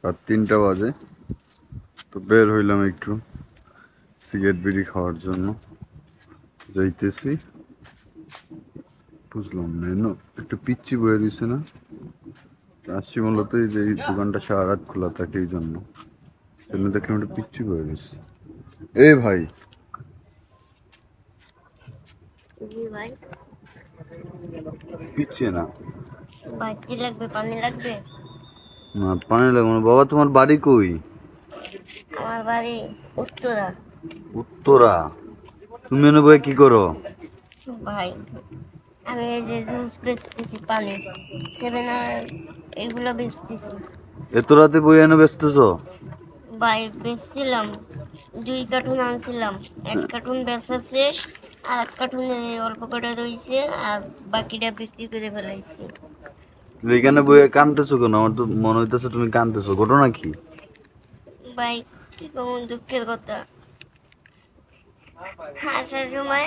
রাত 3টা বাজে। তো বের হইলাম একটু সিগারেট বিড়ি খাওয়ার জন্য। যাইতেছি, বুঝলাম না এনো একটু পিচ্ছি বয়ে দিছে না। আসছি মূলত এই যে এই দোকানটা সারা রাত খোলা থাকে এই জন্য। সেদিন দেখলাম একটু পিচ্ছি বয়ে দিছে। এই ভাই, জি ভাই। পিচ্ছি না। ভাই কি লাগবে? পানি লাগবে? না পানি লাগবে না। বাবা তোমার বাড়ি কই? আমার বাড়ি উত্তরা। উত্তরা। তুমি এনে বয়ে কি করো? ভাই আমি এই যে জুস বেচতেছি, পানি, সেভেন আর এগুলো বেচতেছি। এত রাতে বই এনে বেচতেছো? ভাই বেচছিলাম, 2 কার্টুন আনছিলাম, 1 কার্টুন বেচা শেষ, আর 1 কার্টুনে অল্প করে রয়েছে, আর বাকিটা বিক্রি করে ফেলাইছি। এখানে বইয়ে কানতেছো কেন? আমার তো মনে হইতেছে তুমি কানতেছো, ঘটনা কি? ভাই কি কেমন দুঃখের কথা, আসার সময়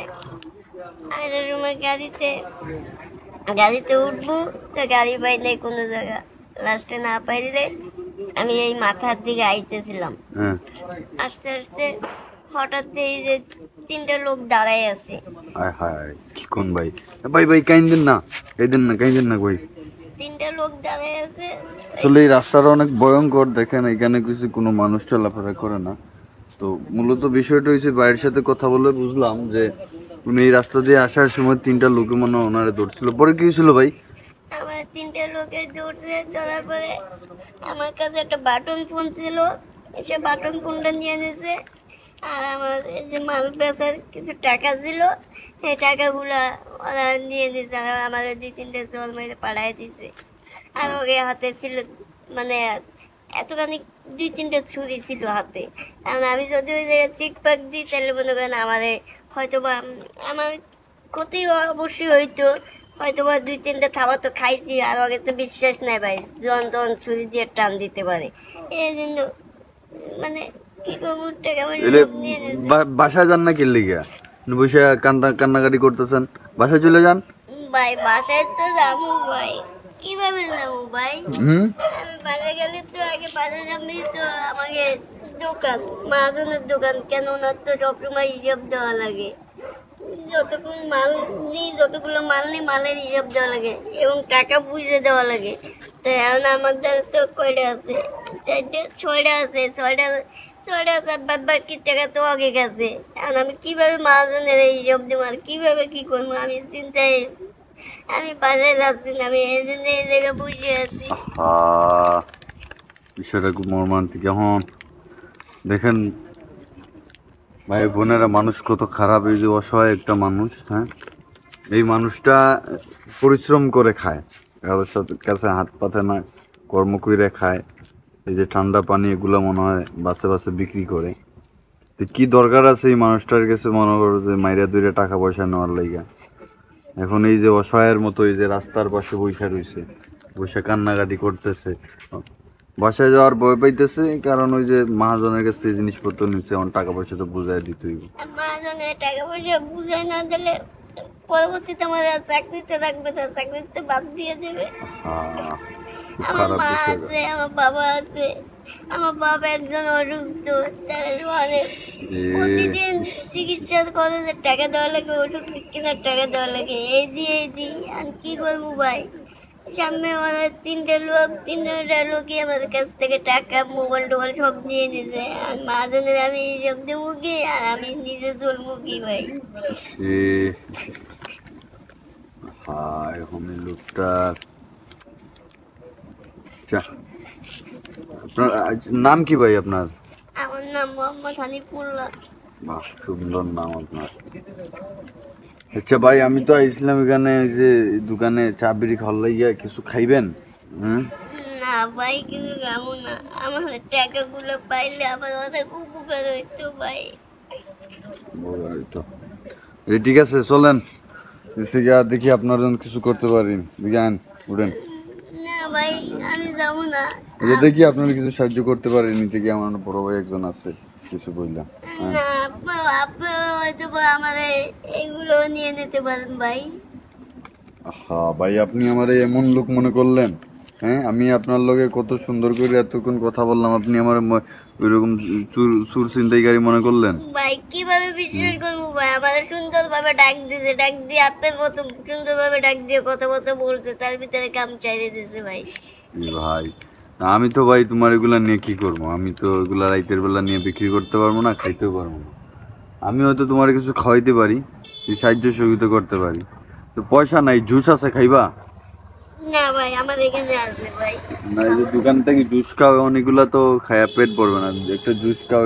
আসার সময় গাড়িতে উঠবো, তো গাড়ি পাই নাই কোনো জায়গা। লাস্টে না পাইলে আমি এই মাথার দিকে আইতেছিলাম, হ্যাঁ। আস্তে আস্তে হঠাৎ এই যে 3টা লোক দাঁড়ায় আছে। হায় হায়, কি কোন ভাই? ভাই ভাই কাইন্দেন না, কাইন্দেন না, কাইন্দেন না ভাই। 3টা লোক দাঁড়ায় আছে। আসলে এই রাস্তাটা অনেক ভয়ঙ্কর, দেখেন এখানে কিছু কোনো মানুষ চলাফেরা করে না। তো মূলত বিষয়টা হয়েছে, বাইরের সাথে কথা বলে বুঝলাম যে উনি এই রাস্তা দিয়ে আসার সময় 3টা লোকে মনে হয় ওনারে ধরছিল। পরে কি হয়েছিল ভাই? আমার 3টা লোকের ধরার পরে আমার কাছে একটা বাটন ফোন ছিল, এসে বাটন ফোনটা নিয়ে নিয়েছে। আর আমার এই যে মাল বেচার কিছু টাকা ছিল, সেই টাকাগুলা ওরা নিয়ে নিয়েছে, আর আমাদের 2-3টা জল মেরে পাঠাই দিছে। আর ওকে হাতে ছিল, মানে এতখানি 2-3টা ছুরি ছিল হাতে। কারণ আমি যদি ওই জায়গায় চিকপাক দিই, তাহলে মনে করেন আমাদের হয়তো বা আমার ক্ষতি অবশ্যই হইতো। হয়তো বা 2-3টা থাবা তো খাইছি, আর আগে তো বিশ্বাস নাই ভাই, জন তখন ছুরি দিয়ে টান দিতে পারে। এই জন্য মানে কি করবো, টাকা পয়সা এলে সব নিয়ে নিয়েছে। বাসায় যান না কিনলে গিয়া? বসে কান্নাকাটি করতেছেন, বাসায় চলে যান। ভাই বাসায় তো যাবো ভাই, কিভাবে যাবো ভাই? হুম। আমি বাসায় গেলে তো আগে বাসার সামনেই তো আমাকে দোকান, মাহাজনের দোকান, কেন ওনার তো সবসময় হিসাব দেওয়া লাগে। যতক্ষণ মাল নিই, যতগুলো মাল নিই, মালের হিসাব দেওয়া লাগে এবং টাকা বুঝে দেওয়া লাগে। তো এখন আমার দ্বারা তো কয়টা আছে, 4টে 6টা আছে, ছয়টা আছে, আর বাদ বাকি টাকা তো আগে গেছে। এখন আমি কিভাবে মাহাজনের এই হিসাব দেবো, আর কিভাবে কি করবো আমি চিন্তায়, আমি বাসায় যাচ্ছি না, আমি এই জন্য এই জায়গায় বসে আছি। বিষয়টা খুব মর্মান্তিক। এখন দেখেন ভাই বোনেরা, মানুষ কত খারাপ। এই যে অসহায় একটা মানুষ, হ্যাঁ, এই মানুষটা পরিশ্রম করে খায়, কারোর সাথে কাছে হাত পাতে না, কর্ম করে খায়। এই যে ঠান্ডা পানি এগুলো মনে হয় বাসে বাসে বিক্রি করে। তো কি দরকার আছে এই মানুষটার কাছে মনে করো যে মাইরা দুইটা টাকা পয়সা নেওয়ার লাইগা? এখন এই যে অসহায়ের মতো এই যে রাস্তার পাশে বইসা রইছে, বইসা কান্নাকাটি করতেছে, বাসায় যাওয়ার ভয় পাইতেছে, কারণ ওই যে মহাজনের কাছ থেকে জিনিসপত্র নিচ্ছে, আমার টাকা পয়সা তো বুঝাই দিতেই হবে। মাহাজনের টাকা পয়সা বুঝাই না দিলে পরবর্তীতে আমার আর চাকরিতে রাখবে না, চাকরিতে বাদ দিয়ে দেবে। হ্যাঁ, খুব আমার খারাপ মা বিষয়টা। আছে, আমার বাবা আছে। আমার বাবা একজন অসুস্থ, তার মানে এ প্রতিদিন ইস, চিকিৎসার খরচের টাকা দেওয়া লাগে, ওষুধ কেনার টাকা দেওয়া লাগে, এই দিই আর কি করবো ভাই। সামনে আমাদের 3টা লোকই আমাদের কাছ থেকে টাকা, মোবাইল টোবাইল সব নিয়ে নিছে। আর মাহাজনের আমি সব দেবো কি, আর আমি নিজে চলবো কি ভাই? সে হায়, এখন এই লোকটা। আচ্ছা, আপনার নাম কি ভাই আপনার? আমার নাম মোহাম্মদ হানিফুল্লাহ। বাহ, সুন্দর নাম আপনার। আচ্ছা ভাই, আমি তো আইছিলাম এখানে ওই যে দোকানে চা বিড়ি খাওয়ার লাগিয়া, কিছু খাইবেন? হুম। না ভাই, কিছু খাবো না, আমার টাকাগুলো পাইলে আমার অনেক উপকার হইতো ভাই। এই তো, এই ঠিক আছে, চলেন দেখি আপনার জন্য কিছু করতে পারি। দেখি আন, উঠেন। না ভাই, আমি যাবো না। এই যে দেখি আপনার কিছু সাহায্য করতে পারি, নিতে গিয়ে আমার বড় ভাই একজন আছে, কিছু বললাম। হ্যাঁ। না, আপনি হয়তো বা আমার এগুলো নিয়ে নিতে পারেন ভাই। হ্যাঁ ভাই, আপনি আমার এমন লোক মনে করলেন? হ্যাঁ, আমি আপনার লগে কত সুন্দর করে এতক্ষণ কথা বললাম, আপনি আমার ওইরকম সুর ছিনতাইকারী মনে করলেন? ভাই কিভাবে বিশ্বাস করবো ভাই? আমাদের সুন্দরভাবে ডাক দিয়েছে, ডাক দিয়ে আপনার মতো সুন্দরভাবে ডাক দিয়ে কথা বলতে, তার ভিতরে কাম চাইতে দিতেছে ভাই। ভাই আমি তো ভাই তোমার এগুলা নিয়ে কি করবো? আমি তো এগুলা রাইতের বেলা নিয়ে বিক্রি করতে পারবো না, খাইতেও পারবো না। আমি হয়তো তোমার কিছু খাওয়াইতে পারি, সাহায্য সহযোগিতা করতে পারি, তো পয়সা নাই। জুস আছে, খাইবা? না ভাই, আমার এখানে আসবে ভাই। না, এই যে দোকান থেকে জুস খাও, অনেকগুলা তো খায়া পেট ভরবে না, একটা জুস খাও।